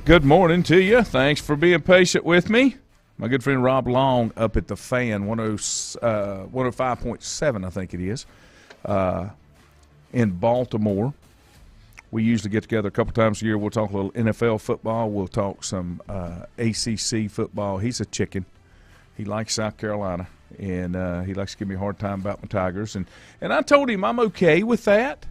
Good morning to you. Thanks for being patient with me. My good friend Rob Long up at the Fan, 105.7, I think it is, in Baltimore. We usually get together a couple times a year. We'll talk a little NFL football. We'll talk some ACC football. He's a chicken. He likes South Carolina, and he likes to give me a hard time about my Tigers. And I told him I'm okay with that.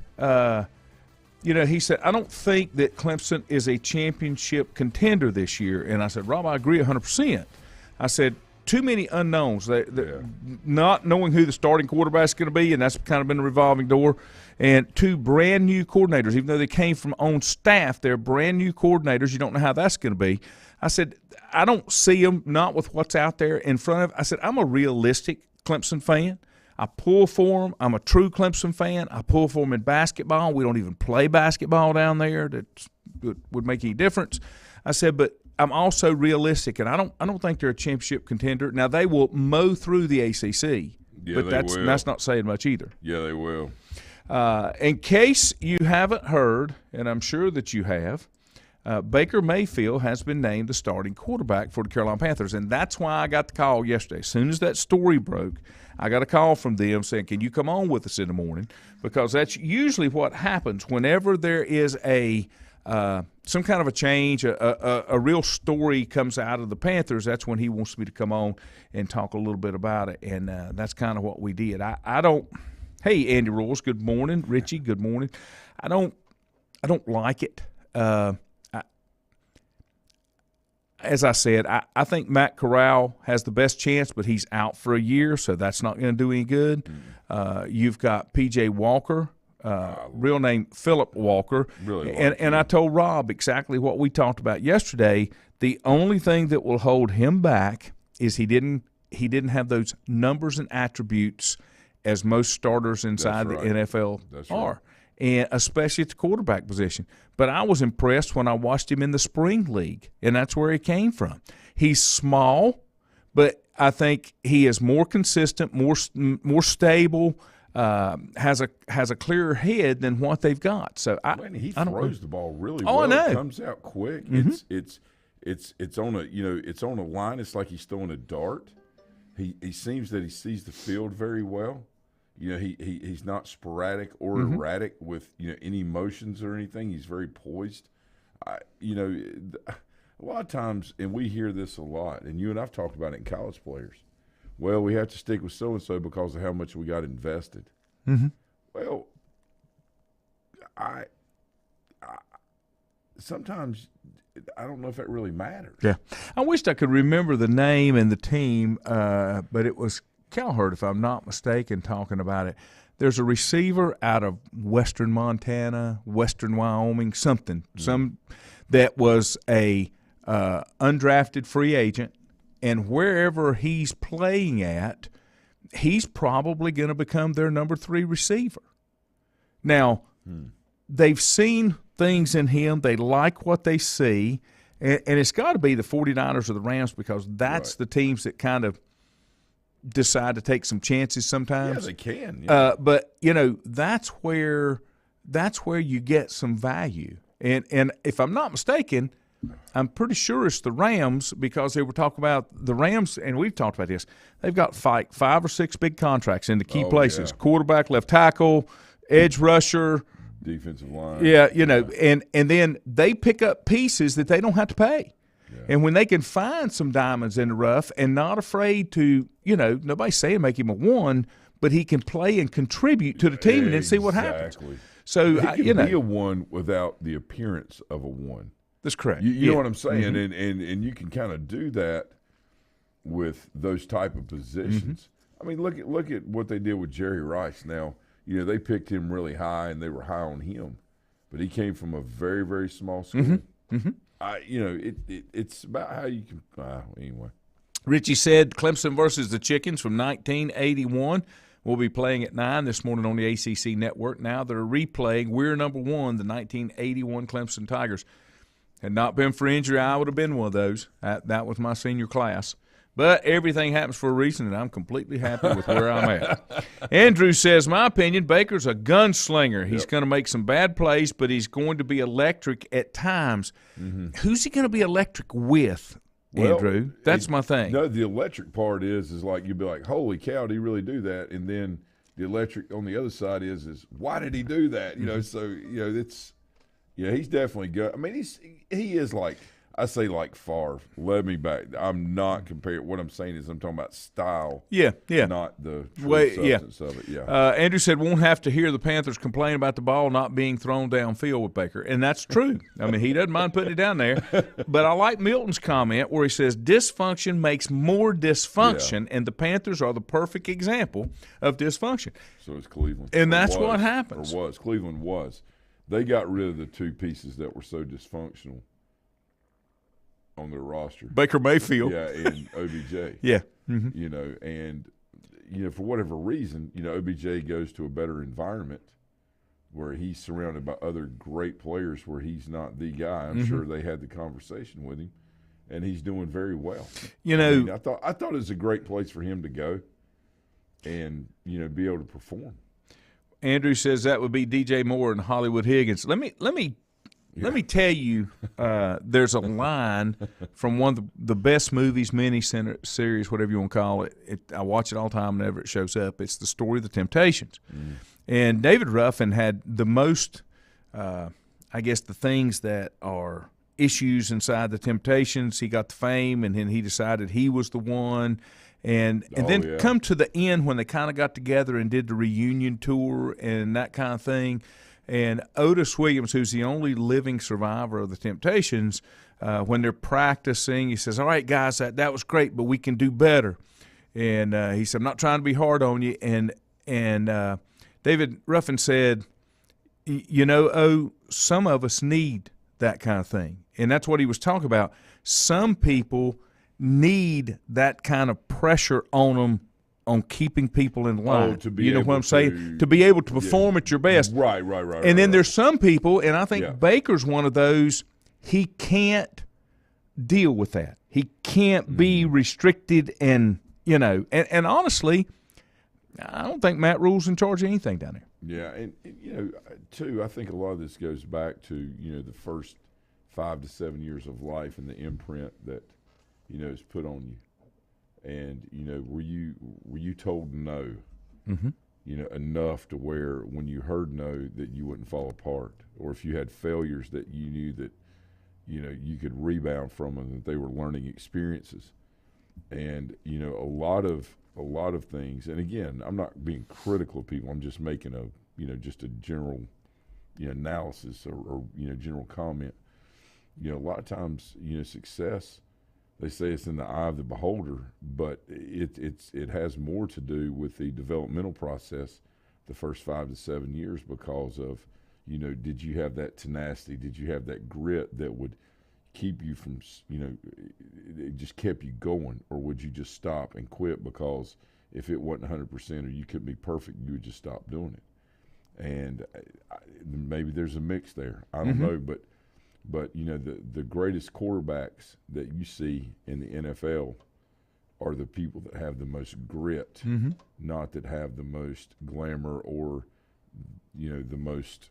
He said, I don't think that Clemson is a championship contender this year. And I said, Rob, I agree 100%. I said, too many unknowns. Not knowing who the starting quarterback is going to be, and that's kind of been a revolving door. And two brand-new coordinators, even though they came from on staff, they're brand-new coordinators. You don't know how that's going to be. I said, I don't see them, not with what's out there in front of. I said, I'm a realistic Clemson fan. I pull for them. I'm a true Clemson fan. I pull for them in basketball. We don't even play basketball down there. That would make any difference. I said, but I'm also realistic, and I don't think they're a championship contender. Now, they will mow through the ACC, but that's not saying much either. Yeah, they will. In case you haven't heard, and I'm sure that you have, Baker Mayfield has been named the starting quarterback for the Carolina Panthers, and that's why I got the call yesterday. As soon as that story broke, I got a call from them saying, can you come on with us in the morning? Because that's usually what happens whenever there is some kind of a change, a real story comes out of the Panthers. That's when he wants me to come on and talk a little bit about it, and that's kind of what we did. I don't – hey, Andy Royals, good morning. Richie, good morning. I don't like it. As I said, I think Matt Corral has the best chance, but he's out for a year, so that's not going to do any good. You've got P.J. Walker, real name Philip Walker. Really and I told Rob exactly what we talked about yesterday. The only thing that will hold him back is he didn't have those numbers and attributes as most starters inside the NFL are. Right. And especially at the quarterback position. But I was impressed when I watched him in the spring league, and that's where he came from. He's small, but I think he is more consistent, more stable, has a clearer head than what they've got. So he throws the ball really well. I know. It comes out quick. Mm-hmm. It's on a line. It's like he's throwing a dart. He seems that he sees the field very well. He's not sporadic or erratic with any motions or anything. He's very poised. A lot of times, and we hear this a lot, and you and I've talked about it in college players. Well, we have to stick with so and so because of how much we got invested. Mm-hmm. Well, I sometimes I don't know if that really matters. Yeah, I wished I could remember the name and the team, but it was Calhert, if I'm not mistaken, talking about it. There's a receiver out of western Montana, western Wyoming, some that was a undrafted free agent, and wherever he's playing at, he's probably going to become their number 3 receiver. Now, they've seen things in him. They like what they see, and it's got to be the 49ers or the Rams because that's the teams that kind of decide to take some chances sometimes. Yeah, they can. Yeah. But that's where you get some value. And if I'm not mistaken, I'm pretty sure it's the Rams because they were talking about the Rams, and we've talked about this. They've got 5 or 6 big contracts in the key places: quarterback, left tackle, edge rusher, defensive line. Yeah, and then they pick up pieces that they don't have to pay. Yeah. And when they can find some diamonds in the rough and not afraid to, nobody's saying make him a 1, but he can play and contribute to the team and then see what happens. So, he can be a 1 without the appearance of a 1. That's correct. You know what I'm saying? Mm-hmm. And you can kind of do that with those type of positions. Mm-hmm. I mean, look at what they did with Jerry Rice. Now, they picked him really high and they were high on him, but he came from a very, very small school. Mm-hmm. Mm-hmm. It's about how you can anyway. Richie said Clemson versus the Chickens from 1981. We'll be playing at 9 this morning on the ACC network. Now they're replaying We're Number 1, the 1981 Clemson Tigers. Had not been for injury, I would have been one of those. That was my senior class. But everything happens for a reason, and I'm completely happy with where I'm at. Andrew says, my opinion, Baker's a gunslinger. He's going to make some bad plays, but he's going to be electric at times. Who's he going to be electric with, Andrew? That's my thing. No, the electric part is like you'd be like, holy cow, did he really do that? And then the electric on the other side is why did he do that? You know, so it's he's definitely good. I mean, he is like. I say like Favre. Let me back. I'm not comparing. What I'm saying is I'm talking about style. Yeah. Not the true substance of it. Yeah. Andrew said won't have to hear the Panthers complain about the ball not being thrown downfield with Baker, and that's true. I mean, he doesn't mind putting it down there. But I like Milton's comment where he says dysfunction makes more dysfunction, and the Panthers are the perfect example of dysfunction. So it's Cleveland, and that's what happens. Or was Cleveland was. They got rid of the two pieces that were so dysfunctional on their roster. Baker Mayfield. Yeah, and OBJ. Yeah. And for whatever reason, OBJ goes to a better environment where he's surrounded by other great players where he's not the guy. I'm sure they had the conversation with him, and he's doing very well. I thought it was a great place for him to go and, be able to perform. Andrew says that would be DJ Moore and Hollywood Higgins. Let me tell you, there's a line from one of the best movies, mini-series, whatever you want to call it. I watch it all the time whenever it shows up. It's the story of the Temptations. And David Ruffin had the most, the things that are issues inside the Temptations. He got the fame, and then he decided he was the one. And then come to the end when they kind of got together and did the reunion tour and that kind of thing. And Otis Williams, who's the only living survivor of the Temptations, when they're practicing, he says, all right, guys, that was great, but we can do better. And he said, I'm not trying to be hard on you. And David Ruffin said, some of us need that kind of thing. And that's what he was talking about. Some people need that kind of pressure on them on keeping people in line. To be what I'm saying? To be able to perform at your best. Right. And then there's some people, and I think Baker's one of those, he can't deal with that. He can't be restricted and honestly, I don't think Matt Rule's in charge of anything down there. Yeah, and too, I think a lot of this goes back to, the first 5 to 7 years of life and the imprint that, is put on you. And were you told no, enough to where when you heard no that you wouldn't fall apart, or if you had failures that you knew that you could rebound from them, that they were learning experiences, and a lot of things. And again, I'm not being critical of people. I'm just making just a general analysis or general comment. A lot of times success, they say it's in the eye of the beholder, but it has more to do with the developmental process the first 5 to 7 years because of, did you have that tenacity? Did you have that grit that would keep you from, it just kept you going? Or would you just stop and quit because if it wasn't 100% or you couldn't be perfect, you would just stop doing it? And maybe there's a mix there. I don't know, but the greatest quarterbacks that you see in the NFL are the people that have the most grit, not that have the most glamour or, the most,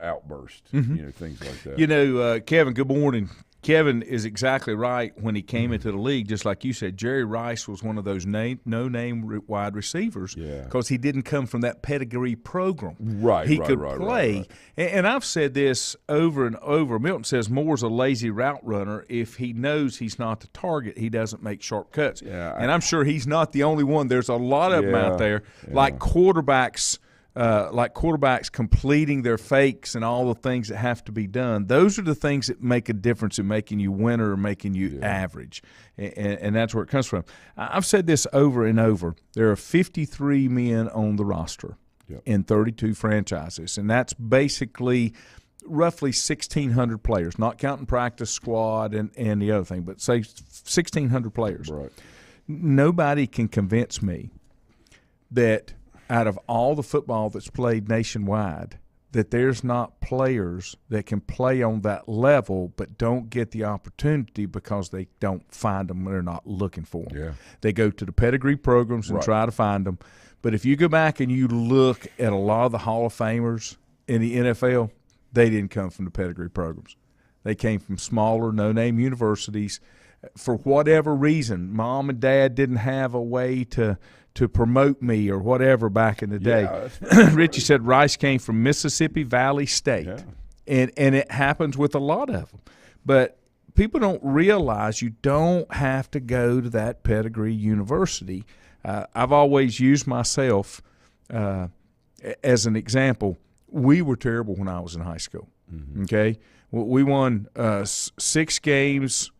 outburst, things like that. Kevin, good morning. Kevin is exactly right. When he came into the league, just like you said, Jerry Rice was one of those no-name wide receivers because he didn't come from that pedigree program. He could play. Right. And I've said this over and over. Milton says Moore's a lazy route runner. If he knows he's not the target, he doesn't make sharp cuts. Yeah, and I'm sure he's not the only one. There's a lot of them out there, like quarterbacks completing their fakes and all the things that have to be done. Those are the things that make a difference in making you winner or making you average, and that's where it comes from. I've said this over and over. There are 53 men on the roster in 32 franchises, and that's basically roughly 1,600 players, not counting practice squad and the other thing, but say 1,600 players. Right. Nobody can convince me that out of all the football that's played nationwide, that there's not players that can play on that level but don't get the opportunity because they don't find them. They're not looking for them. Yeah. They go to the pedigree programs and try to find them. But if you go back and you look at a lot of the Hall of Famers in the NFL, they didn't come from the pedigree programs. They came from smaller, no-name universities. For whatever reason, mom and dad didn't have a way to promote me or whatever back in the day. Richie said Rice came from Mississippi Valley State, and it happens with a lot of them. But people don't realize you don't have to go to that pedigree university. I've always used myself as an example. We were terrible when I was in high school, okay? We won 6 games,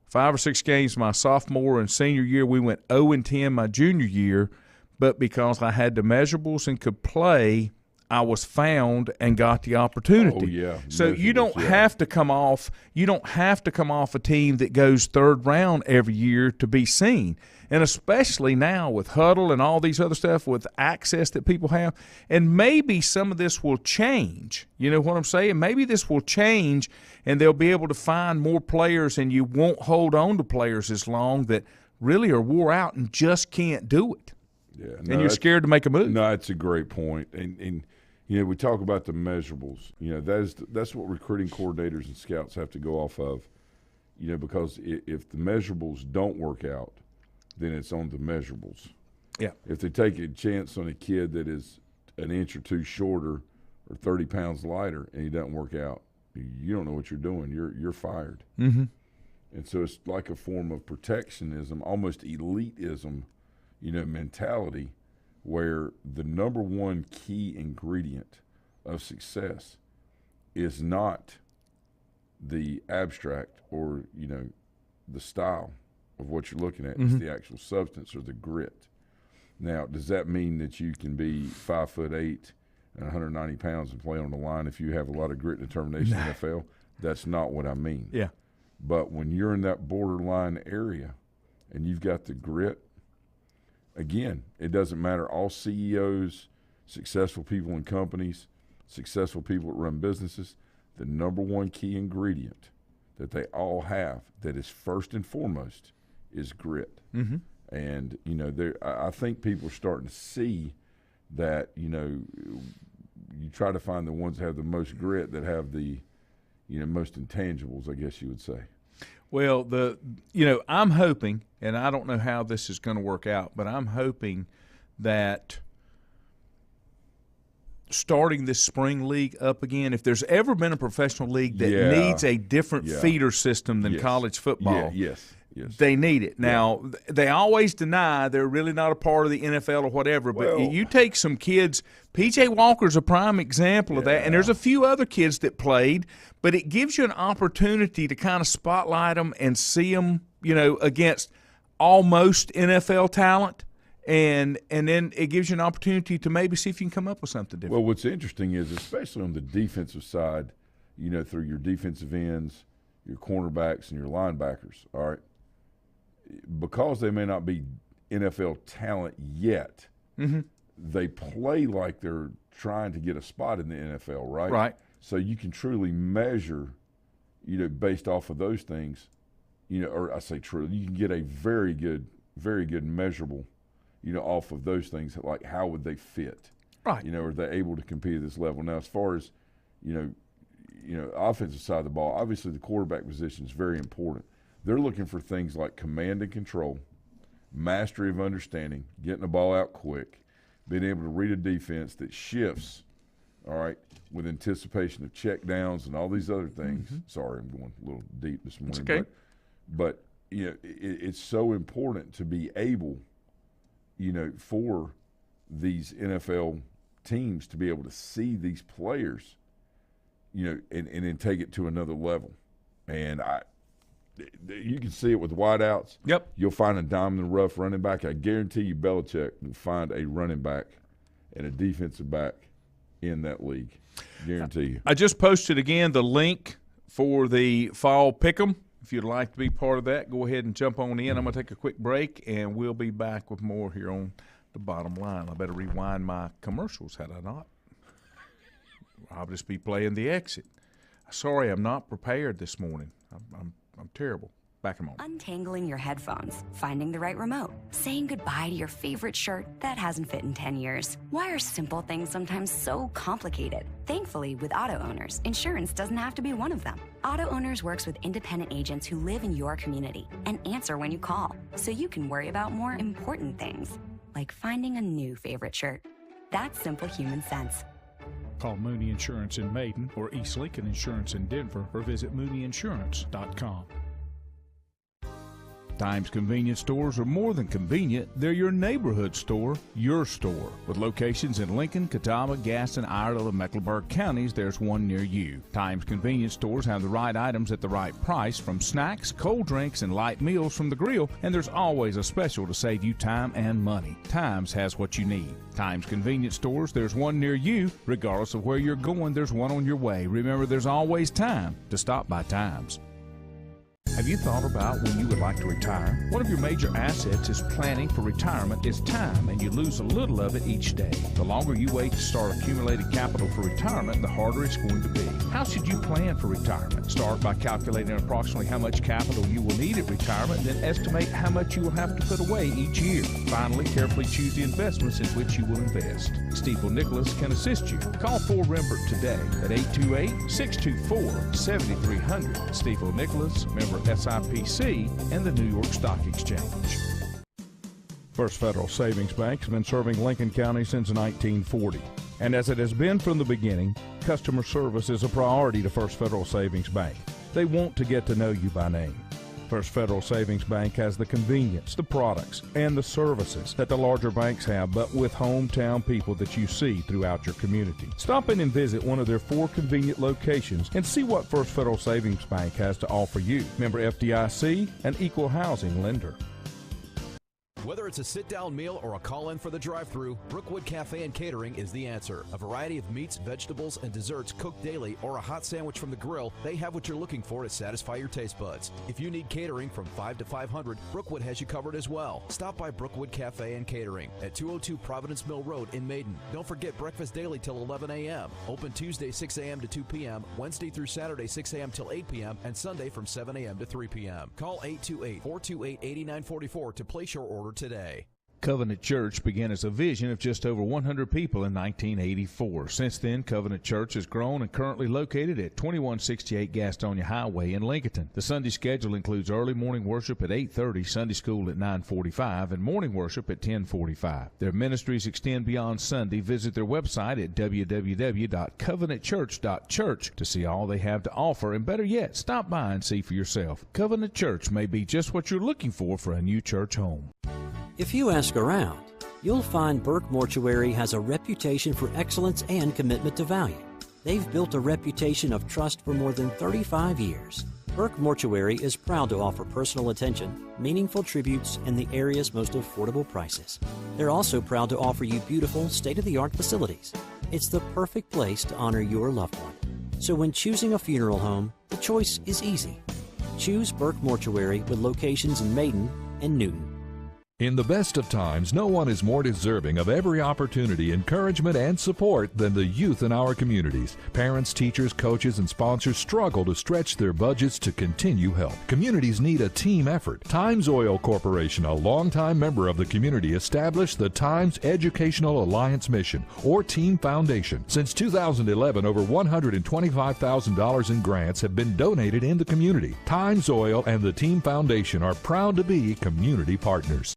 5 or 6 games my sophomore and senior year. We went 0-10 my junior year, but because I had the measurables and could play, I was found and got the opportunity. Oh, yeah. So you don't have to come off. You don't have to come off a team that goes third round every year to be seen. And especially now with Huddle and all these other stuff, with access that people have. And maybe some of this will change. You know what I'm saying? Maybe this will change, and they'll be able to find more players, and you won't hold on to players as long that really are wore out and just can't do it. Yeah, and you're scared to make a move. No, it's a great point. And you know, we talk about the measurables. You know, that's what recruiting coordinators and scouts have to go off of. You know, because if the measurables don't work out, then it's on the measurables. Yeah. If they take a chance on a kid that is an inch or two shorter or 30 pounds lighter and he doesn't work out, you don't know what you're doing. You're fired. Mm-hmm. And so it's like a form of protectionism, almost elitism, you know, mentality, where the number one key ingredient of success is not the abstract or, you know, the style of what you're looking at. It's the actual substance or the grit. Now, does that mean that you can be 5'8" and 190 pounds and play on the line if you have a lot of grit and determination in the NFL? That's not what I mean. Yeah. But when you're in that borderline area and you've got the grit, again, it doesn't matter. All CEOs, successful people in companies, successful people that run businesses, the number one key ingredient that they all have that is first and foremost is grit. Mm-hmm. And, you know, I think people are starting to see that, you know, you try to find the ones that have the most grit, that have the, you know, most intangibles, I guess you would say. Well, I'm hoping, and I don't know how this is going to work out, but I'm hoping that starting this spring league up again, if there's ever been a professional league that needs a different feeder system than college football, Yes. They need it. Now, they always deny they're really not a part of the NFL or whatever, but you take some kids. P.J. Walker's a prime example of that, and there's a few other kids that played, but it gives you an opportunity to kind of spotlight them and see them, you know, against almost NFL talent, and then it gives you an opportunity to maybe see if you can come up with something different. Well, what's interesting is, especially on the defensive side, you know, through your defensive ends, your cornerbacks, and your linebackers, all right, because they may not be NFL talent yet, they play like they're trying to get a spot in the NFL, right? Right. So you can truly measure, you know, based off of those things, you know, or I say truly, you can get a very good measurable, you know, off of those things, like how would they fit? Right. You know, are they able to compete at this level? Now, as far as, you know, offensive side of the ball, obviously the quarterback position is very important. They're looking for things like command and control, mastery of understanding, getting the ball out quick, being able to read a defense that shifts, all right, with anticipation of check downs and all these other things. Sorry, I'm going a little deep this morning. It's okay. But you know, it's so important to be able, you know, for these NFL teams to be able to see these players, you know, and then take it to another level. And you can see it with wideouts. Yep. You'll find a diamond in the rough running back. I guarantee you Belichick will find a running back and a defensive back in that league. Guarantee you. I just posted again the link for the fall pick'em. If you'd like to be part of that, go ahead and jump on in. I'm going to take a quick break, and we'll be back with more here on The Bottom Line. I better rewind my commercials, had I not? I'll just be playing the exit. Sorry, I'm not prepared this morning. I'm terrible. Back a moment. Untangling your headphones, finding the right remote, saying goodbye to your favorite shirt that hasn't fit in 10 years. Why are simple things sometimes so complicated? Thankfully, with Auto Owners, insurance doesn't have to be one of them. Auto Owners works with independent agents who live in your community and answer when you call, so you can worry about more important things, like finding a new favorite shirt. That's simple human sense. Call Mooney Insurance in Maiden or East Lincoln Insurance in Denver or visit mooneyinsurance.com. Times convenience stores are more than convenient. They're your neighborhood store, your store. With locations in Lincoln, Catawba, Gaston, Iredell, and Mecklenburg counties, there's one near you. Times convenience stores have the right items at the right price, from snacks, cold drinks, and light meals from the grill, and there's always a special to save you time and money. Times has what you need. Times convenience stores, there's one near you. Regardless of where you're going, there's one on your way. Remember, there's always time to stop by Times. Have you thought about when you would like to retire? One of your major assets is planning for retirement is time, and you lose a little of it each day. The longer you wait to start accumulating capital for retirement, the harder it's going to be. How should you plan for retirement? Start by calculating approximately how much capital you will need at retirement, then estimate how much you will have to put away each year. Finally, carefully choose the investments in which you will invest. Stifel Nicholas can assist you. Call Ford Rembert today at 828-624-7300. Stifel Nicholas, member SIPC, and the New York Stock Exchange. First Federal Savings Bank has been serving Lincoln County since 1940. And as it has been from the beginning, customer service is a priority to First Federal Savings Bank. They want to get to know you by name. First Federal Savings Bank has the convenience, the products, and the services that the larger banks have, but with hometown people that you see throughout your community. Stop in and visit one of their 4 convenient locations and see what First Federal Savings Bank has to offer you. Member FDIC, an equal housing lender. Whether it's a sit-down meal or a call-in for the drive-thru, Brookwood Cafe and Catering is the answer. A variety of meats, vegetables, and desserts cooked daily, or a hot sandwich from the grill, they have what you're looking for to satisfy your taste buds. If you need catering from 5 to 500, Brookwood has you covered as well. Stop by Brookwood Cafe and Catering at 202 Providence Mill Road in Maiden. Don't forget breakfast daily till 11 a.m. Open Tuesday 6 a.m. to 2 p.m., Wednesday through Saturday 6 a.m. till 8 p.m., and Sunday from 7 a.m. to 3 p.m. Call 828-428-8944 to place your order today. Covenant Church began as a vision of just over 100 people in 1984. Since then, Covenant Church has grown and currently located at 2168 Gastonia Highway in Lincoln. The Sunday schedule includes early morning worship at 8:30, Sunday school at 9:45, and morning worship at 10:45. Their ministries extend beyond Sunday. Visit their website at www.covenantchurch.church to see all they have to offer, and better yet, stop by and see for yourself. Covenant Church may be just what you're looking for a new church home. If you ask around, you'll find Burke Mortuary has a reputation for excellence and commitment to value. They've built a reputation of trust for more than 35 years. Burke Mortuary is proud to offer personal attention, meaningful tributes, and the area's most affordable prices. They're also proud to offer you beautiful, state-of-the-art facilities. It's the perfect place to honor your loved one. So when choosing a funeral home, the choice is easy. Choose Burke Mortuary with locations in Maiden and Newton. In the best of times, no one is more deserving of every opportunity, encouragement, and support than the youth in our communities. Parents, teachers, coaches, and sponsors struggle to stretch their budgets to continue help. Communities need a team effort. Times Oil Corporation, a longtime member of the community, established the Times Educational Alliance Mission, or Team Foundation. Since 2011, over $125,000 in grants have been donated in the community. Times Oil and the Team Foundation are proud to be community partners.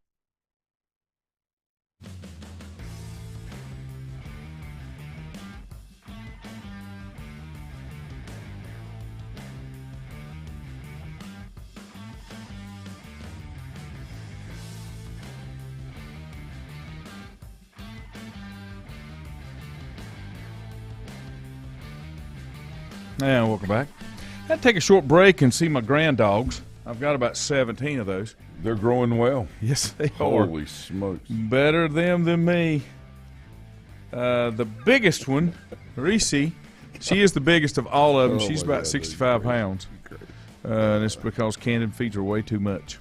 And welcome back. I had to take a short break and see my grand dogs. I've got about 17 of those. They're growing well. Yes, they are. Holy smokes. Better them than me. The biggest one, Reese, she is the biggest of all of them. She's about 65 pounds. And it's because Camden feeds her way too much.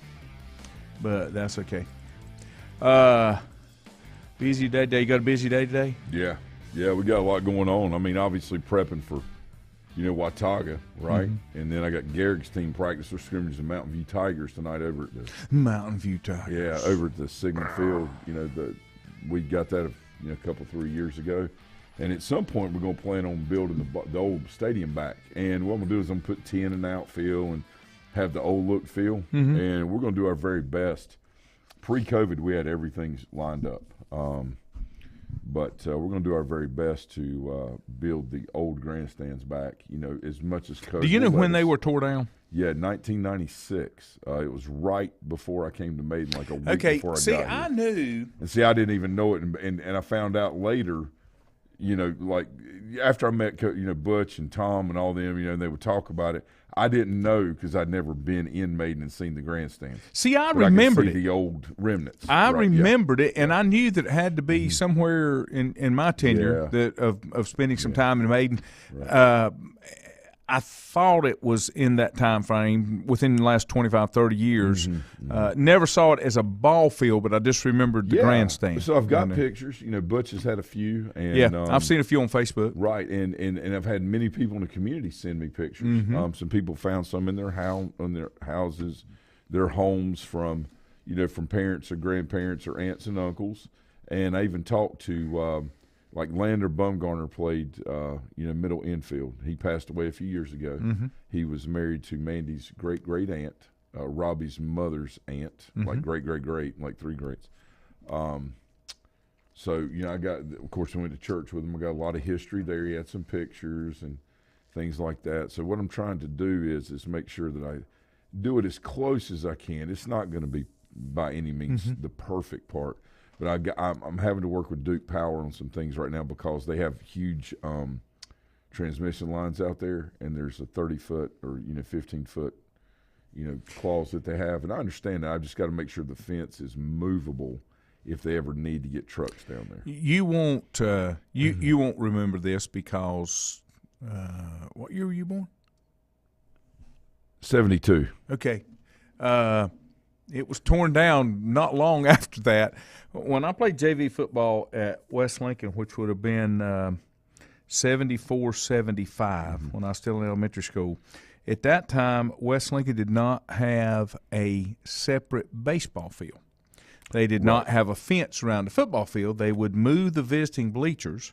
But that's okay. Busy day today. You got a busy day today? Yeah. Yeah, we got a lot going on. I mean, obviously prepping for, Watauga, right? Mm-hmm. And then I got Garrick's team practice for scrimmage in Mountain View Tigers tonight over at the Mountain View Tigers. Yeah, over at the Signal Field. We got that a couple 3 years ago, and at some point we're going to plan on building the old stadium back. And what I'm going to do is I'm going to put 10 in the outfield and have the old look feel, and we're going to do our very best. Pre-COVID, we had everything lined up. But we're going to do our very best to build the old grandstands back, as much as COVID. Do you know when they were tore down? Yeah, 1996. It was right before I came to Maiden, like a week before I got here. I knew. And see, I didn't even know it, and I found out later, like after I met, Butch and Tom and all them, and they would talk about it. I didn't know because I'd never been in Maiden and seen the grandstands. See, I but remembered I could see the old remnants. I remembered it, and I knew that it had to be somewhere in my tenure of spending some time in Maiden. Right. I thought it was in that time frame within the last 25, 30 years. Never saw it as a ball field, but I just remembered the grandstand. So I've got pictures. Butch has had a few. And, I've seen a few on Facebook. Right, and I've had many people in the community send me pictures. Some people found some in their houses, their homes from parents or grandparents or aunts and uncles. And I even talked to like Lander Bumgarner played, middle infield. He passed away a few years ago. He was married to Mandy's great aunt, Robbie's mother's aunt, like great, like three greats. So I got, of course, I went to church with him. I got a lot of history there. He had some pictures and things like that. So what I'm trying to do is make sure that I do it as close as I can. It's not going to be by any means the perfect part. But I'm having to work with Duke Power on some things right now because they have huge transmission lines out there, and there's a 30-foot or 15-foot clause that they have. And I understand that. I've just got to make sure the fence is movable if they ever need to get trucks down there. You won't you won't remember this because what year were you born? 72. Okay. It was torn down not long after that. When I played JV football at West Lincoln, which would have been 74-75 when I was still in elementary school, at that time, West Lincoln did not have a separate baseball field. They did not have a fence around the football field. They would move the visiting bleachers,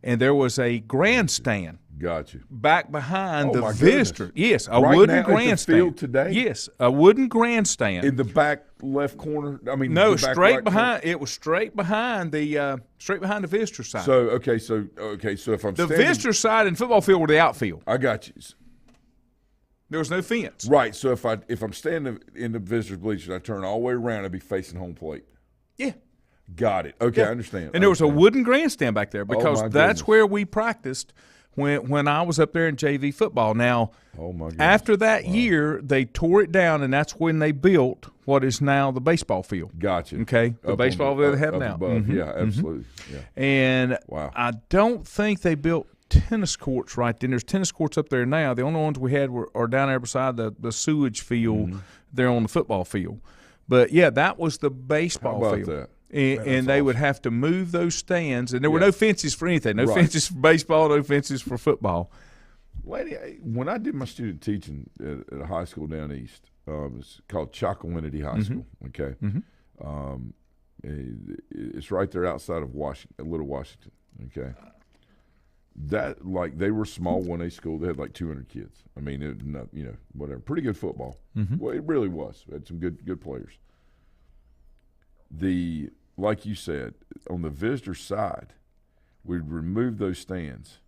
and there was a grandstand. Got you. Back behind the my visitor. goodness. Yes, a Right wooden now, grandstand. at the field today? Yes, a wooden grandstand. In the back left corner? I mean, no, the back straight right behind. It was straight behind the visitor side. So if I'm the standing, visitor side and football field were the outfield. I got you. There was no fence. Right. So if I'm standing in the visitor's bleachers, I turn all the way around, I'd be facing home plate. Yeah. Got it. Okay, I understand. And there was a wooden grandstand back there because that's goodness. where we practiced when I was up there in JV football. Now, oh my goodness. After that year, they tore it down, and that's when they built what is now the baseball field. Gotcha. Okay, the baseball field they have now. Above. Yeah, absolutely. Yeah. And I don't think they built tennis courts right then. There's tennis courts up there now. The only ones we had are down there beside the sewage field there on the football field. But, yeah, that was the baseball How about field. that? And they would have to move those stands, and there were no fences for anything. No fences for baseball, no fences for football. Lady, when I did my student teaching at a high school down east, it's called Chocowinity High School. Okay, it's right there outside of Washington, Little Washington. Okay, that they were small 1A school. They had like 200 kids. I mean, it, not, whatever. Pretty good football. Well, it really was. We had some good players. Like you said, on the visitor side, we'd remove those stands,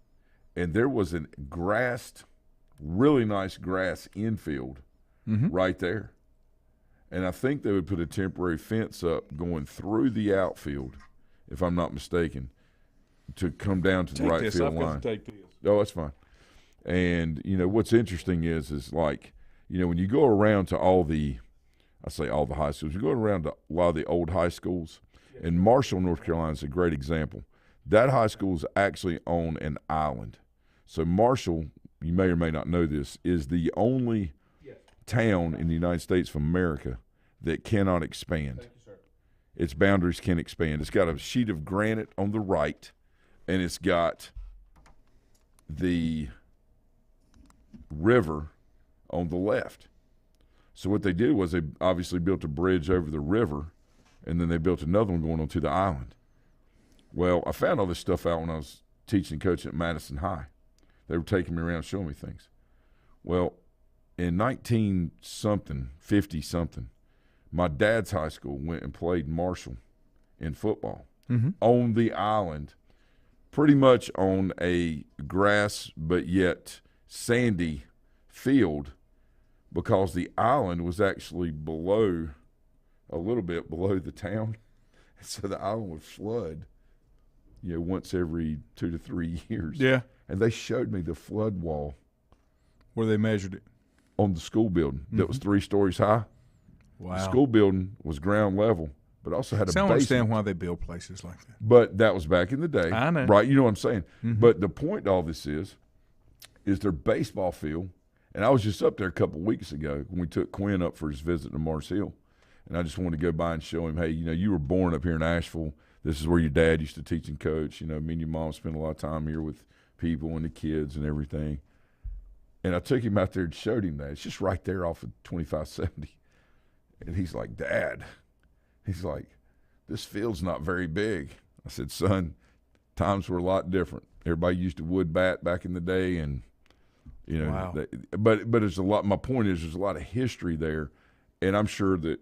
and there was a really nice grass infield right there. And I think they would put a temporary fence up going through the outfield, if I'm not mistaken, to come down to the right field line. Take this. Oh, that's fine. And, what's interesting is like, when you go around to all the high schools, you go around to a lot of the old high schools, and Marshall, North Carolina is a great example. That high school is actually on an island. So Marshall, you may or may not know this, is the only town in the United States of America that cannot expand. Thank you, sir. Its boundaries can expand. It's got a sheet of granite on the right and it's got the river on the left. So what they did was they obviously built a bridge over the river, and then they built another one going onto the island. Well, I found all this stuff out when I was teaching and coaching at Madison High. They were taking me around showing me things. Well, in 50-something, my dad's high school went and played Marshall in football on the island, pretty much on a grass but yet sandy field, because the island was actually a little bit below the town. So the island would flood, once every 2 to 3 years. Yeah. And they showed me the flood wall Where they measured it. on the school building that was 3 stories high. Wow. The school building was ground level, but also had a I don't basement. understand why they build places like that. But that was back in the day. I know. Right, you know what I'm saying? But the point to all this is their baseball field, and I was just up there a couple of weeks ago when we took Quinn up for his visit to Mars Hill, and I just wanted to go by and show him, hey, you were born up here in Asheville. This is where your dad used to teach and coach. Me and your mom spent a lot of time here with people and the kids and everything. And I took him out there and showed him that. It's just right there off of 2570. And he's like, Dad, he's like, this field's not very big. I said, son, times were a lot different. Everybody used a wood bat back in the day, and Wow. but there's a lot. My point is, there's a lot of history there, and I'm sure that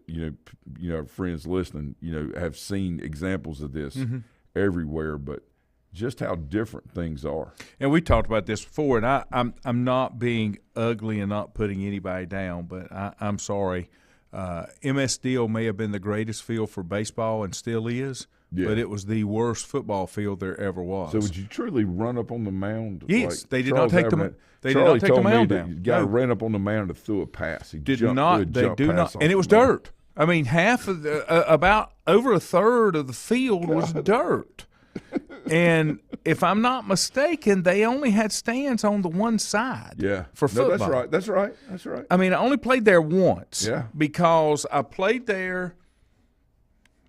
our friends listening, have seen examples of this everywhere. But just how different things are. And we talked about this before, and I'm not being ugly and not putting anybody down, but I'm sorry. MS Steel may have been the greatest field for baseball and still is, but it was the worst football field there ever was. So would you truly run up on the mound? Yes, like they did Charles not take Aberman? they did Charlie not take the told me mound that down. You got to No. run up on the mound to throw a pass. He Did jumped, not. They jump do pass not. off And it the was mound. dirt. I mean, half of about over a third of the field was dirt. And if I'm not mistaken, they only had stands on the one side. Yeah, for football. That's right. I mean, I only played there once. Yeah. Because I played there,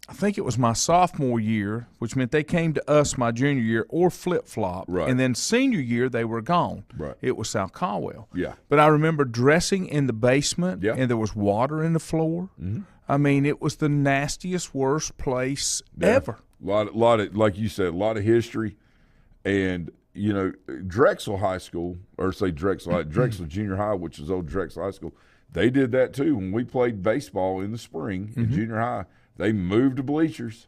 I think it was my sophomore year, which meant they came to us my junior year, or flip-flop. Right. And then senior year, they were gone. Right. It was South Caldwell. Yeah. But I remember dressing in the basement, Yeah. and there was water in the floor. Mm-hmm. I mean, it was the nastiest, worst place ever. A lot of, like you said, a lot of history. And, Drexel High School, or say Drexel Junior High, which is old Drexel High School, they did that too. When we played baseball in the spring in junior high, they moved to bleachers.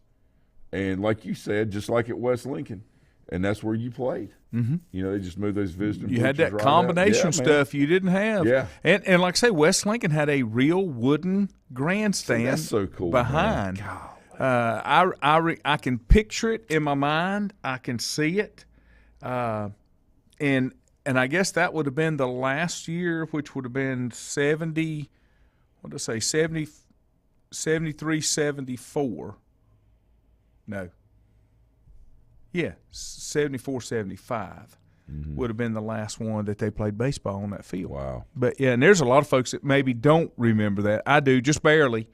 And like you said, just like at West Lincoln, and that's where you played. Mm-hmm. They just moved those visiting You had bleachers that right combination out. Yeah, man. stuff you didn't have. Yeah. And like I say, West Lincoln had a real wooden grandstand that's so cool, behind. man. I can picture it in my mind. I can see it. And I guess that would have been the last year, which would have been 73, 74. No. Yeah, 74, 75 would have been the last one that they played baseball on that field. Wow. But, yeah, and there's a lot of folks that maybe don't remember that. I do, just barely.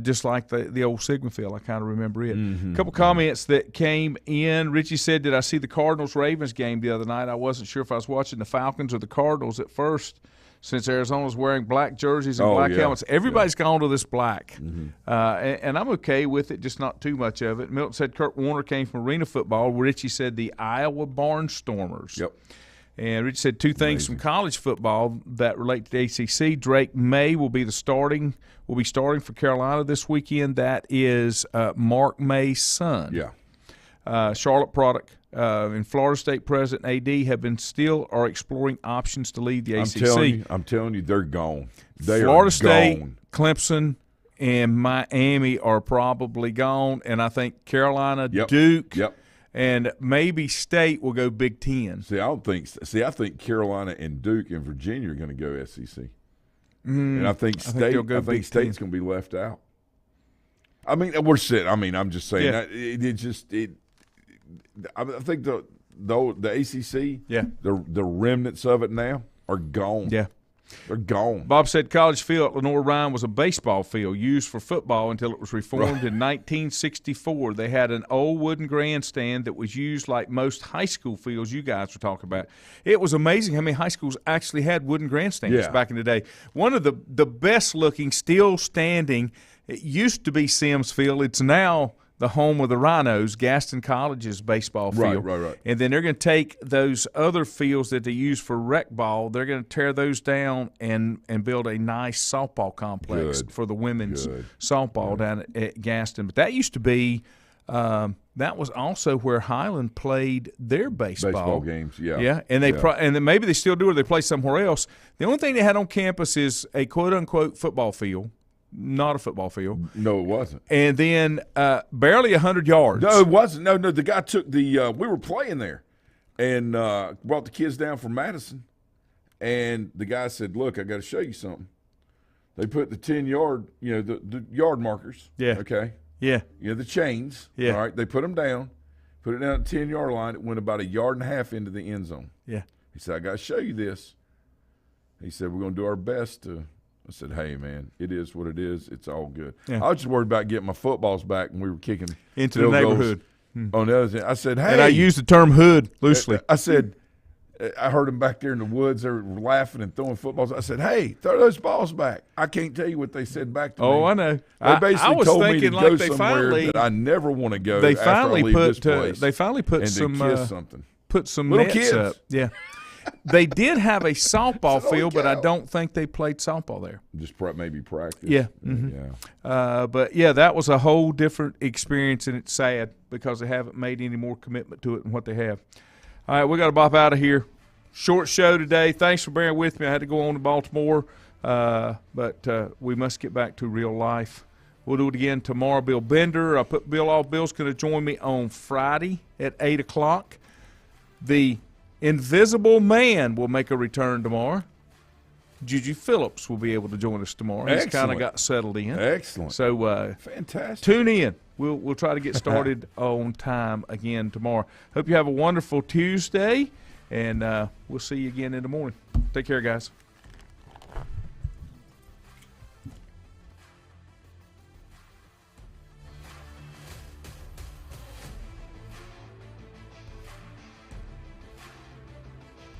Just like the old Sigma field, I kind of remember it. A couple comments that came in. Richie said, did I see the Cardinals-Ravens game the other night? I wasn't sure if I was watching the Falcons or the Cardinals at first, since Arizona's wearing black jerseys and black helmets. Everybody's gone to this black. And I'm okay with it, just not too much of it. Milton said Kurt Warner came from arena football. Richie said the Iowa Barnstormers. Yep. And Rich said two things from college football that relate to the ACC. Drake May will be starting for Carolina this weekend. That is Mark May's son. Yeah. Charlotte product. And Florida State President AD are exploring options to lead the ACC. I'm telling you, they're gone. They Florida are State, gone. Clemson, and Miami are probably gone. And I think Carolina, Duke. Yep. And maybe State will go Big Ten. I think Carolina and Duke and Virginia are going to go SEC. And I think State's going to be left out. I mean, we're sitting. I mean, I'm just saying that I think the ACC, the remnants of it now are gone. Yeah. They're gone. Bob said College Field at Lenore Ryan was a baseball field used for football until it was reformed in 1964. They had an old wooden grandstand that was used like most high school fields you guys were talking about. It was amazing how many high schools actually had wooden grandstands back in the day. One of the best looking, still standing, it used to be Sims Field. It's now the home of the Rhinos, Gaston College's baseball field. Right. And then they're going to take those other fields that they use for rec ball, they're going to tear those down and build a nice softball complex for the women's softball down at Gaston. But that used to be that was also where Highland played their baseball games, and they and then maybe they still do, or they play somewhere else. The only thing they had on campus is a quote-unquote football field. Not a football field. No, it wasn't. And then barely 100 yards. No, it wasn't. No, the guy took the we were playing there and brought the kids down from Madison. And the guy said, look, I got to show you something. They put the 10-yard, the yard markers. Yeah. Okay. Yeah. The chains. Yeah. All right. They put them down, put it down at the 10-yard line. It went about a yard and a half into the end zone. Yeah. He said, I got to show you this. He said, we're going to do our best to – I said, hey, man, it is what it is. It's all good. Yeah. I was just worried about getting my footballs back when we were kicking into the neighborhood. On the other thing, I said, hey. And I used the term hood loosely. I said, I heard them back there in the woods. They were laughing and throwing footballs. I said, hey, throw those balls back. I can't tell you what they said back to me. Oh, I know. They basically I was told thinking me to like go they somewhere finally, that I never want to go they after finally I leave this place. They finally put and some kiss something. Put some Little nets kids. up. Yeah. They did have a softball Holy field, but I cow. don't think they played softball there. Just maybe practice. Yeah. Yeah. But, yeah, that was a whole different experience, and it's sad because they haven't made any more commitment to it than what they have. All right, we got to bop out of here. Short show today. Thanks for bearing with me. I had to go on to Baltimore, but we must get back to real life. We'll do it again tomorrow. Bill Bender. I put Bill off. Bill's going to join me on Friday at 8 o'clock. The Invisible Man will make a return tomorrow. Gigi Phillips will be able to join us tomorrow. He's kind of got settled in. Excellent. So fantastic. Tune in. We'll try to get started on time again tomorrow. Hope you have a wonderful Tuesday, and we'll see you again in the morning. Take care, guys.